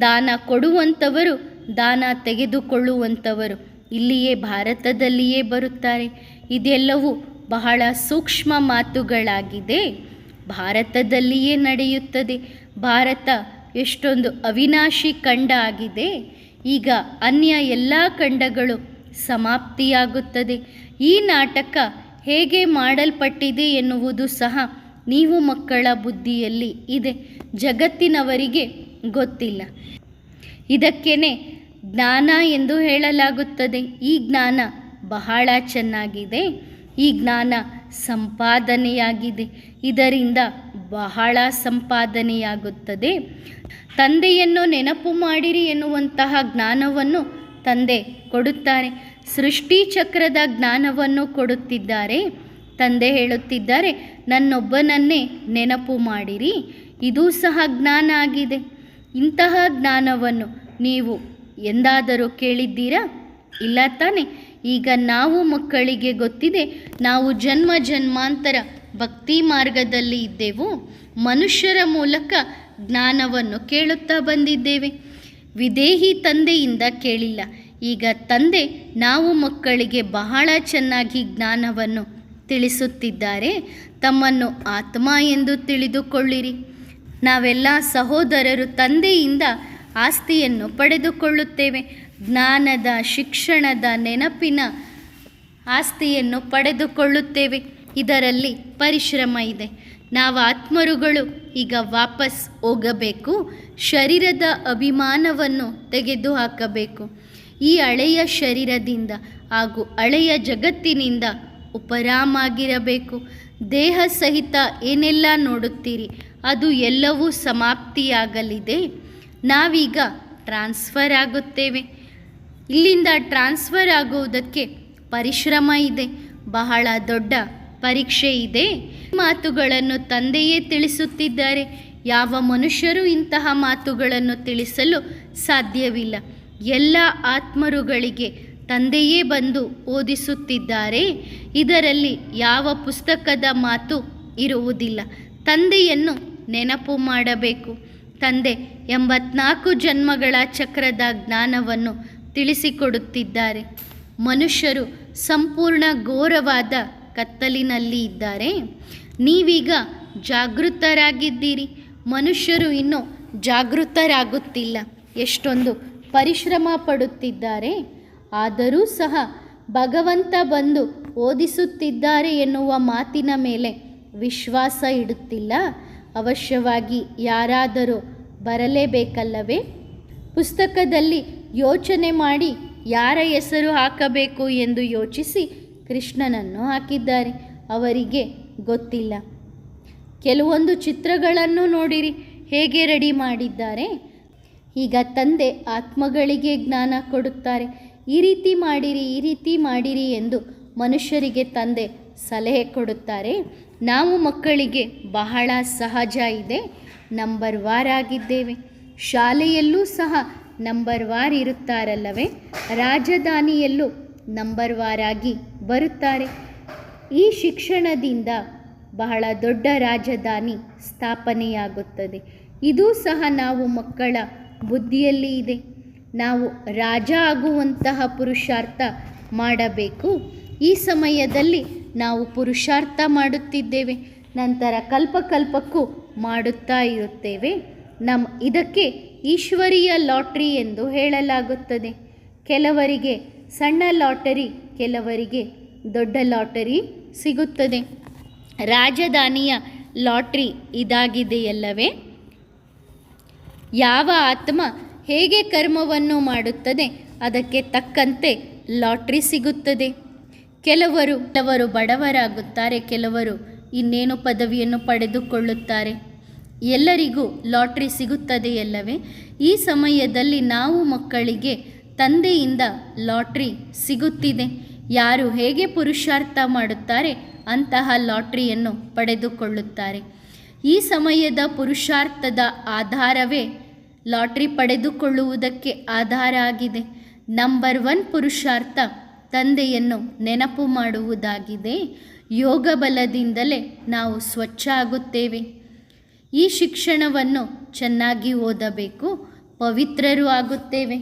ದಾನ ಕೊಡುವಂಥವರು, ದಾನ ತೆಗೆದುಕೊಳ್ಳುವಂಥವರು ಇಲ್ಲಿಯೇ ಭಾರತದಲ್ಲಿಯೇ ಬರುತ್ತಾರೆ. ಇದೆಲ್ಲವೂ ಬಹಳ ಸೂಕ್ಷ್ಮ ಮಾತುಗಳಾಗಿದೆ. ಭಾರತದಲ್ಲಿಯೇ ನಡೆಯುತ್ತದೆ. ಭಾರತ ಎಷ್ಟೊಂದು ಅವಿನಾಶಿ ಖಂಡ ಆಗಿದೆ. ಈಗ ಅನ್ಯ ಎಲ್ಲ ಖಂಡಗಳು ಸಮಾಪ್ತಿಯಾಗುತ್ತದೆ. ಈ ನಾಟಕ ಹೇಗೆ ಮಾಡಲ್ಪಟ್ಟಿದೆ ಎನ್ನುವುದು ಸಹ ನೀವು ಮಕ್ಕಳ ಬುದ್ಧಿಯಲ್ಲಿ ಇದೆ. ಜಗತ್ತಿನವರಿಗೆ ಗೊತ್ತಿಲ್ಲ. ಇದಕ್ಕೇನೆ ಜ್ಞಾನ ಎಂದು ಹೇಳಲಾಗುತ್ತದೆ. ಈ ಜ್ಞಾನ ಬಹಳ ಚೆನ್ನಾಗಿದೆ. ಈ ಜ್ಞಾನ ಸಂಪಾದನೆಯಾಗಿದೆ. ಇದರಿಂದ ಬಹಳ ಸಂಪಾದನೆಯಾಗುತ್ತದೆ. ತಂದೆಯನ್ನು ನೆನಪು ಮಾಡಿರಿ ಎನ್ನುವಂತಹ ಜ್ಞಾನವನ್ನು ತಂದೆ ಕೊಡುತ್ತಾರೆ. ಸೃಷ್ಟಿ ಚಕ್ರದ ಜ್ಞಾನವನ್ನು ಕೊಡುತ್ತಿದ್ದಾರೆ. ತಂದೆ ಹೇಳುತ್ತಿದ್ದಾರೆ, ನನ್ನೊಬ್ಬನನ್ನೇ ನೆನಪು ಮಾಡಿರಿ. ಇದೂ ಸಹ ಜ್ಞಾನ ಆಗಿದೆ. ಇಂತಹ ಜ್ಞಾನವನ್ನು ನೀವು ಎಂದಾದರೂ ಕೇಳಿದ್ದೀರಾ? ಇಲ್ಲ ತಾನೆ? ಈಗ ನಾವು ಮಕ್ಕಳಿಗೆ ಗೊತ್ತಿದೆ. ನಾವು ಜನ್ಮ ಜನ್ಮಾಂತರ ಭಕ್ತಿ ಮಾರ್ಗದಲ್ಲಿ ಇದ್ದೆವು. ಮನುಷ್ಯರ ಮೂಲಕ ಜ್ಞಾನವನ್ನು ಕೇಳುತ್ತಾ ಬಂದಿದ್ದೇವೆ. ವಿದೇಹಿ ತಂದೆಯಿಂದ ಕೇಳಿಲ್ಲ. ಈಗ ತಂದೆ ನಾವು ಮಕ್ಕಳಿಗೆ ಬಹಳ ಚೆನ್ನಾಗಿ ಜ್ಞಾನವನ್ನು ತಿಳಿಸುತ್ತಿದ್ದಾರೆ. ತಮ್ಮನ್ನು ಆತ್ಮ ಎಂದು ತಿಳಿದುಕೊಳ್ಳಿರಿ. ನಾವೆಲ್ಲ ಸಹೋದರರು ತಂದೆಯಿಂದ ಆಸ್ತಿಯನ್ನು ಪಡೆದುಕೊಳ್ಳುತ್ತೇವೆ. ಜ್ಞಾನದ, ಶಿಕ್ಷಣದ, ನೆನಪಿನ ಆಸ್ತಿಯನ್ನು ಪಡೆದುಕೊಳ್ಳುತ್ತೇವೆ. ಇದರಲ್ಲಿ ಪರಿಶ್ರಮ ಇದೆ. ನಾವು ಆತ್ಮರುಗಳು ಈಗ ವಾಪಸ್ ಹೋಗಬೇಕು. ಶರೀರದ ಅಭಿಮಾನವನ್ನು ತೆಗೆದುಹಾಕಬೇಕು. ಈ ಹಳೆಯ ಶರೀರದಿಂದ ಹಾಗೂ ಹಳೆಯ ಜಗತ್ತಿನಿಂದ ಉಪರಾಮಾಗಿರಬೇಕು. ದೇಹ ಸಹಿತ ಏನೆಲ್ಲ ನೋಡುತ್ತೀರಿ ಅದು ಎಲ್ಲವೂ ಸಮಾಪ್ತಿಯಾಗಲಿದೆ. ನಾವೀಗ ಟ್ರಾನ್ಸ್ಫರ್ ಆಗುತ್ತೇವೆ. ಇಲ್ಲಿಂದ ಟ್ರಾನ್ಸ್ಫರ್ ಆಗುವುದಕ್ಕೆ ಪರಿಶ್ರಮ ಇದೆ. ಬಹಳ ದೊಡ್ಡ ಪರೀಕ್ಷೆ ಇದೆ. ಮಾತುಗಳನ್ನು ತಂದೆಯೇ ತಿಳಿಸುತ್ತಿದ್ದಾರೆ. ಯಾವ ಮನುಷ್ಯರು ಇಂತಹ ಮಾತುಗಳನ್ನು ತಿಳಿಸಲು ಸಾಧ್ಯವಿಲ್ಲ. ಎಲ್ಲ ಆತ್ಮರುಗಳಿಗೆ ತಂದೆಯೇ ಬಂದು ಓದಿಸುತ್ತಿದ್ದಾರೆ. ಇದರಲ್ಲಿ ಯಾವ ಪುಸ್ತಕದ ಮಾತು ಇರುವುದಿಲ್ಲ. ತಂದೆಯನ್ನು ನೆನಪು ಮಾಡಬೇಕು. ತಂದೆ 84 ಜನ್ಮಗಳ ಚಕ್ರದ ಜ್ಞಾನವನ್ನು ತಿಳಿಸಿಕೊಡುತ್ತಿದ್ದಾರೆ. ಮನುಷ್ಯರು ಸಂಪೂರ್ಣ ಘೋರವಾದ ಕತ್ತಲಿನಲ್ಲಿ ಇದ್ದಾರೆ. ನೀವೀಗ ಜಾಗೃತರಾಗಿದ್ದೀರಿ. ಮನುಷ್ಯರು ಇನ್ನೂ ಜಾಗೃತರಾಗುತ್ತಿಲ್ಲ. ಎಷ್ಟೊಂದು ಪರಿಶ್ರಮ ಪಡುತ್ತಿದ್ದಾರೆ. ಆದರೂ ಸಹ ಭಗವಂತ ಬಂದು ಓದಿಸುತ್ತಿದ್ದಾರೆ ಎನ್ನುವ ಮಾತಿನ ಮೇಲೆ ವಿಶ್ವಾಸ ಇಡುತ್ತಿಲ್ಲ. ಅವಶ್ಯವಾಗಿ ಯಾರಾದರೂ ಬರಲೇಬೇಕಲ್ಲವೇ? ಪುಸ್ತಕದಲ್ಲಿ ಯೋಚನೆ ಮಾಡಿ ಯಾರ ಹೆಸರು ಹಾಕಬೇಕು ಎಂದು ಯೋಚಿಸಿ ಕೃಷ್ಣನನ್ನು ಹಾಕಿದ್ದಾರೆ. ಅವರಿಗೆ ಗೊತ್ತಿಲ್ಲ. ಕೆಲವೊಂದು ಚಿತ್ರಗಳನ್ನು ನೋಡಿರಿ, ಹೇಗೆ ರೆಡಿ ಮಾಡಿದ್ದಾರೆ. ಈಗ ತಂದೆ ಆತ್ಮಗಳಿಗೆ ಜ್ಞಾನ ಕೊಡುತ್ತಾರೆ. ಈ ರೀತಿ ಮಾಡಿರಿ, ಈ ರೀತಿ ಮಾಡಿರಿ ಎಂದು ಮನುಷ್ಯರಿಗೆ ತಂದೆ ಸಲಹೆ ಕೊಡುತ್ತಾರೆ. ನಾವು ಮಕ್ಕಳಿಗೆ ಬಹಳ ಸಹಜ ಇದೆ, ನಂಬರ್ ವಾರ್ ಆಗಿದ್ದೇವೆ. ಶಾಲೆಯಲ್ಲೂ ಸಹ ನಂಬರ್ ವಾರ್ ಇರುತ್ತಾರಲ್ಲವೇ? ರಾಜಧಾನಿಯಲ್ಲೂ ನಂಬರ್ ವಾರ್ ಆಗಿ ಬರುತ್ತಾರೆ. ಈ ಶಿಕ್ಷಣದಿಂದ ಬಹಳ ದೊಡ್ಡ ರಾಜಧಾನಿ ಸ್ಥಾಪನೆಯಾಗುತ್ತದೆ. ಇದೂ ಸಹ ನಾವು ಮಕ್ಕಳ ಬುದ್ಧಿಯಲ್ಲಿ ಇದೆ. ನಾವು ರಾಜ ಆಗುವಂತಹ ಪುರುಷಾರ್ಥ ಮಾಡಬೇಕು. ಈ ಸಮಯದಲ್ಲಿ ನಾವು ಪುರುಷಾರ್ಥ ಮಾಡುತ್ತಿದ್ದೇವೆ, ನಂತರ ಕಲ್ಪಕ್ಕೂ ಮಾಡುತ್ತಾ ಇರುತ್ತೇವೆ. ಇದಕ್ಕೆ ಈಶ್ವರೀಯ ಲಾಟ್ರಿ ಎಂದು ಹೇಳಲಾಗುತ್ತದೆ. ಕೆಲವರಿಗೆ ಸಣ್ಣ ಲಾಟರಿ, ಕೆಲವರಿಗೆ ದೊಡ್ಡ ಲಾಟರಿ ಸಿಗುತ್ತದೆ. ರಾಜಧಾನಿಯ ಲಾಟ್ರಿ ಇದಾಗಿದೆಯಲ್ಲವೇ? ಯಾವ ಆತ್ಮ ಹೇಗೆ ಕರ್ಮವನ್ನು ಮಾಡುತ್ತದೆ ಅದಕ್ಕೆ ತಕ್ಕಂತೆ ಲಾಟ್ರಿ ಸಿಗುತ್ತದೆ. ಕೆಲವರು ಬಡವರಾಗುತ್ತಾರೆ, ಕೆಲವರು ಇನ್ನೇನು ಪದವಿಯನ್ನು ಪಡೆದುಕೊಳ್ಳುತ್ತಾರೆ. ಎಲ್ಲರಿಗೂ ಲಾಟ್ರಿ ಸಿಗುತ್ತದೆಯಲ್ಲವೇ? ಈ ಸಮಯದಲ್ಲಿ ನಾವು ಮಕ್ಕಳಿಗೆ ತಂದೆಯಿಂದ ಲಾಟ್ರಿ ಸಿಗುತ್ತಿದೆ. ಯಾರು ಹೇಗೆ ಪುರುಷಾರ್ಥ ಮಾಡುತ್ತಾರೆ ಅಂತಹ ಲಾಟ್ರಿಯನ್ನು ಪಡೆದುಕೊಳ್ಳುತ್ತಾರೆ. ಈ ಸಮಯದ ಪುರುಷಾರ್ಥದ ಆಧಾರವೇ ಲಾಟ್ರಿ ಪಡೆದುಕೊಳ್ಳುವುದಕ್ಕೆ ಆಧಾರ ಆಗಿದೆ. ನಂಬರ್ 1 ಪುರುಷಾರ್ಥ ತಂದೆಯನ್ನು ನೆನಪು ಮಾಡುವುದಾಗಿದೆ. ಯೋಗ ಬಲದಿಂದಲೇ ನಾವು ಸ್ವಚ್ಛ ಆಗುತ್ತೇವೆ. ಈ ಶಿಕ್ಷಣವನ್ನು ಚೆನ್ನಾಗಿ ಓದಬೇಕು, ಪವಿತ್ರರು ಆಗುತ್ತೇವೆ.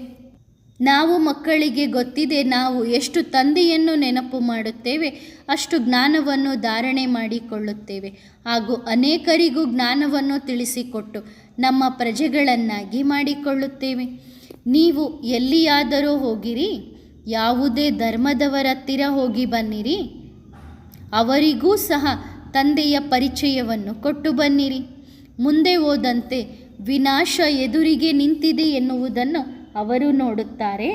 ನಾವು ಮಕ್ಕಳಿಗೆ ಗೊತ್ತಿದೆ, ನಾವು ಎಷ್ಟು ತಂದೆಯನ್ನು ನೆನಪು ಮಾಡುತ್ತೇವೆ ಅಷ್ಟು ಜ್ಞಾನವನ್ನು ಧಾರಣೆ ಮಾಡಿಕೊಳ್ಳುತ್ತೇವೆ ಹಾಗೂ ಅನೇಕರಿಗೂ ಜ್ಞಾನವನ್ನು ತಿಳಿಸಿಕೊಟ್ಟು ನಮ್ಮ ಪ್ರಜೆಗಳನ್ನಾಗಿ ಮಾಡಿಕೊಳ್ಳುತ್ತೇವೆ. ನೀವು ಎಲ್ಲಿಯಾದರೂ ಹೋಗಿರಿ, ಯಾವುದೇ ಧರ್ಮದವರ ಹತ್ತಿರ ಹೋಗಿ ಬನ್ನಿರಿ, ಅವರಿಗೂ ಸಹ ತಂದೆಯ ಪರಿಚಯವನ್ನು ಕೊಟ್ಟು ಬನ್ನಿರಿ. ಮುಂದೆ ಹೋದಂತೆ ವಿನಾಶ ಎದುರಿಗೆ ನಿಂತಿದೆ ಎನ್ನುವುದನ್ನು ಅವರು ನೋಡುತ್ತಾರೆ.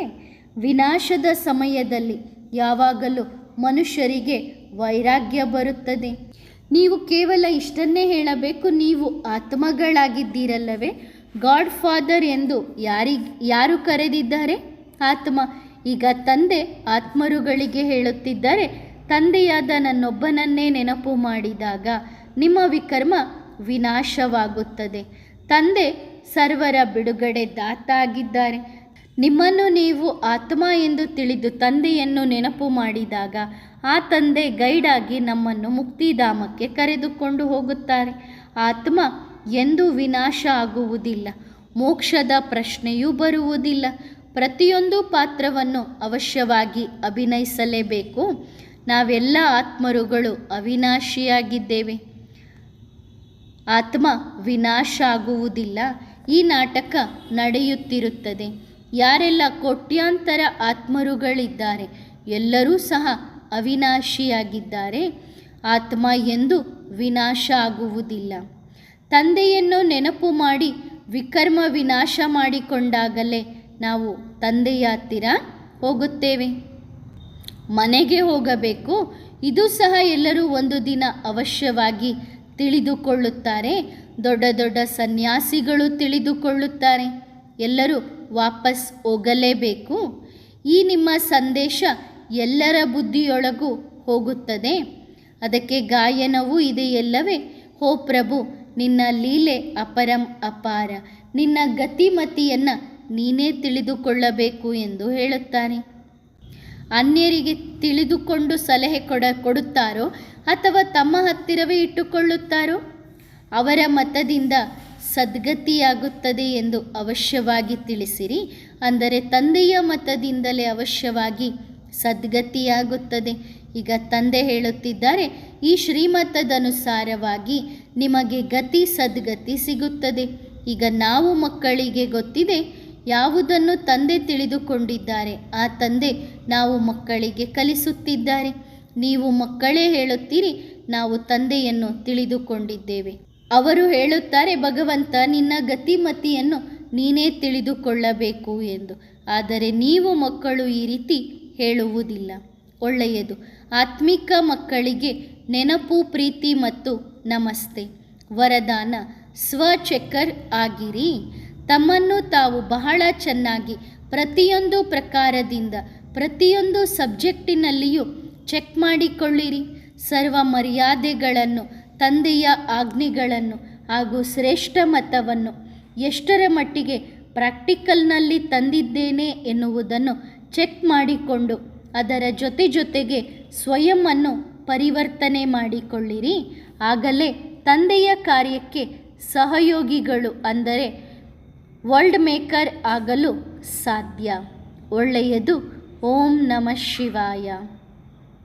ವಿನಾಶದ ಸಮಯದಲ್ಲಿ ಯಾವಾಗಲೂ ಮನುಷ್ಯರಿಗೆ ವೈರಾಗ್ಯ ಬರುತ್ತದೆ. ನೀವು ಕೇವಲ ಇಷ್ಟನ್ನೇ ಹೇಳಬೇಕು, ನೀವು ಆತ್ಮಗಳಾಗಿದ್ದೀರಲ್ಲವೇ? ಗಾಡ್ ಫಾದರ್ ಎಂದು ಯಾರು ಕರೆದಿದ್ದಾರೆ? ಆತ್ಮ. ಈಗ ತಂದೆ ಆತ್ಮರುಗಳಿಗೆ ಹೇಳುತ್ತಿದ್ದಾರೆ, ತಂದೆಯಾದ ನನ್ನೊಬ್ಬನನ್ನೇ ನೆನಪು ಮಾಡಿದಾಗ ನಿಮ್ಮ ವಿಕರ್ಮ ವಿನಾಶವಾಗುತ್ತದೆ. ತಂದೆ ಸರ್ವರ ಬಿಡುಗಡೆ ದಾತ ಆಗಿದ್ದಾರೆ. ನಿಮ್ಮನ್ನು ನೀವು ಆತ್ಮ ಎಂದು ತಿಳಿದು ತಂದೆಯನ್ನು ನೆನಪು ಮಾಡಿದಾಗ ಆ ತಂದೆ ಗೈಡಾಗಿ ನಮ್ಮನ್ನು ಮುಕ್ತಿಧಾಮಕ್ಕೆ ಕರೆದುಕೊಂಡು ಹೋಗುತ್ತಾರೆ. ಆತ್ಮ ಎಂದೂ ವಿನಾಶ ಆಗುವುದಿಲ್ಲ, ಮೋಕ್ಷದ ಪ್ರಶ್ನೆಯೂ ಬರುವುದಿಲ್ಲ. ಪ್ರತಿಯೊಂದು ಪಾತ್ರವನ್ನು ಅವಶ್ಯವಾಗಿ ಅಭಿನಯಿಸಲೇಬೇಕು. ನಾವೆಲ್ಲ ಆತ್ಮರುಗಳು ಅವಿನಾಶಿಯಾಗಿದ್ದೇವೆ. ಆತ್ಮ ವಿನಾಶ ಆಗುವುದಿಲ್ಲ. ಈ ನಾಟಕ ನಡೆಯುತ್ತಿರುತ್ತದೆ. ಯಾರೆಲ್ಲ ಕೋಟ್ಯಾಂತರ ಆತ್ಮರುಗಳಿದ್ದಾರೆ ಎಲ್ಲರೂ ಸಹ ಅವಿನಾಶಿಯಾಗಿದ್ದಾರೆ. ಆತ್ಮ ಎಂದು ವಿನಾಶ ಆಗುವುದಿಲ್ಲ. ತಂದೆಯನ್ನು ನೆನಪು ಮಾಡಿ ವಿಕರ್ಮ ವಿನಾಶ ಮಾಡಿಕೊಂಡಾಗಲೇ ನಾವು ತಂದೆಯ ಹತ್ತಿರ ಹೋಗುತ್ತೇವೆ. ಮನೆಗೆ ಹೋಗಬೇಕು, ಇದು ಸಹ ಎಲ್ಲರೂ ಒಂದು ದಿನ ಅವಶ್ಯವಾಗಿ ತಿಳಿದುಕೊಳ್ಳುತ್ತಾರೆ. ದೊಡ್ಡ ದೊಡ್ಡ ಸನ್ಯಾಸಿಗಳು ತಿಳಿದುಕೊಳ್ಳುತ್ತಾರೆ. ಎಲ್ಲರೂ ವಾಪಸ್ ಹೋಗಲೇಬೇಕು. ಈ ನಿಮ್ಮ ಸಂದೇಶ ಎಲ್ಲರ ಬುದ್ಧಿಯೊಳಗೂ ಹೋಗುತ್ತದೆ. ಅದಕ್ಕೆ ಗಾಯನವೂ ಇದೆಯಲ್ಲವೇ? ಹೋ ಪ್ರಭು, ನಿನ್ನ ಲೀಲೆ ಅಪರಂ ಅಪಾರ, ನಿನ್ನ ಗತಿಮತಿಯನ್ನು ನೀನೇ ತಿಳಿದುಕೊಳ್ಳಬೇಕು ಎಂದು ಹೇಳುತ್ತಾರೆ. ಅನ್ಯರಿಗೆ ತಿಳಿದುಕೊಂಡು ಸಲಹೆ ಕೊಡುತ್ತಾರೋ ಅಥವಾ ತಮ್ಮ ಹತ್ತಿರವೇ ಇಟ್ಟುಕೊಳ್ಳುತ್ತಾರೋ? ಅವರ ಮತದಿಂದ ಸದ್ಗತಿಯಾಗುತ್ತದೆ ಎಂದು ಅವಶ್ಯವಾಗಿ ತಿಳಿಸಿರಿ. ಅಂದರೆ ತಂದೆಯ ಮತದಿಂದಲೇ ಅವಶ್ಯವಾಗಿ ಸದ್ಗತಿಯಾಗುತ್ತದೆ. ಈಗ ತಂದೆ ಹೇಳುತ್ತಿದ್ದಾರೆ, ಈ ಶ್ರೀಮತದನುಸಾರವಾಗಿ ನಿಮಗೆ ಗತಿ ಸದ್ಗತಿ ಸಿಗುತ್ತದೆ. ಈಗ ನಾವು ಮಕ್ಕಳಿಗೆ ಗೊತ್ತಿದೆ, ಯಾವುದನ್ನು ತಂದೆ ತಿಳಿದುಕೊಂಡಿದ್ದಾರೆ ಆ ತಂದೆ ನಾವು ಮಕ್ಕಳಿಗೆ ಕಲಿಸುತ್ತಿದ್ದಾರೆ. ನೀವು ಮಕ್ಕಳೇ ಹೇಳುತ್ತೀರಿ, ನಾವು ತಂದೆಯನ್ನು ತಿಳಿದುಕೊಂಡಿದ್ದೇವೆ. ಅವರು ಹೇಳುತ್ತಾರೆ, ಭಗವಂತ ನಿನ್ನ ಗತಿಮತಿಯನ್ನು ನೀನೇ ತಿಳಿದುಕೊಳ್ಳಬೇಕು ಎಂದು. ಆದರೆ ನೀವು ಮಕ್ಕಳು ಈ ರೀತಿ ಹೇಳುವುದಿಲ್ಲ. ಒಳ್ಳೆಯದು. ಆತ್ಮಿಕ ಮಕ್ಕಳಿಗೆ ನೆನಪು, ಪ್ರೀತಿ ಮತ್ತು ನಮಸ್ತೆ. ವರದಾನ: ಸ್ವಚೆಕರ್ ಆಗಿರಿ. ತಮ್ಮನ್ನು ತಾವು ಬಹಳ ಚೆನ್ನಾಗಿ ಪ್ರತಿಯೊಂದು ಪ್ರಕಾರದಿಂದ ಪ್ರತಿಯೊಂದು ಸಬ್ಜೆಕ್ಟಿನಲ್ಲಿಯೂ ಚೆಕ್ ಮಾಡಿಕೊಳ್ಳಿರಿ. ಸರ್ವ ಮರ್ಯಾದೆಗಳನ್ನು, ತಂದೆಯ ಆಜ್ಞೆಗಳನ್ನು ಹಾಗೂ ಶ್ರೇಷ್ಠ ಮತವನ್ನು ಎಷ್ಟರ ಮಟ್ಟಿಗೆ ಪ್ರಾಕ್ಟಿಕಲ್ನಲ್ಲಿ ತಂದಿದ್ದೇನೆ ಎನ್ನುವುದನ್ನು ಚೆಕ್ ಮಾಡಿಕೊಂಡು ಅದರ ಜೊತೆಗೆ ಸ್ವಯಂವನ್ನು ಪರಿವರ್ತನೆ ಮಾಡಿಕೊಳ್ಳಿರಿ. ಆಗಲೇ ತಂದೆಯ ಕಾರ್ಯಕ್ಕೆ ಸಹಯೋಗಿಗಳು ಅಂದರೆ ವರ್ಲ್ಡ್ ಮೇಕರ್ ಆಗಲು ಸಾಧ್ಯ. ಒಳ್ಳೆಯದು. ಓಂ ನಮಃ ಶಿವಾಯ.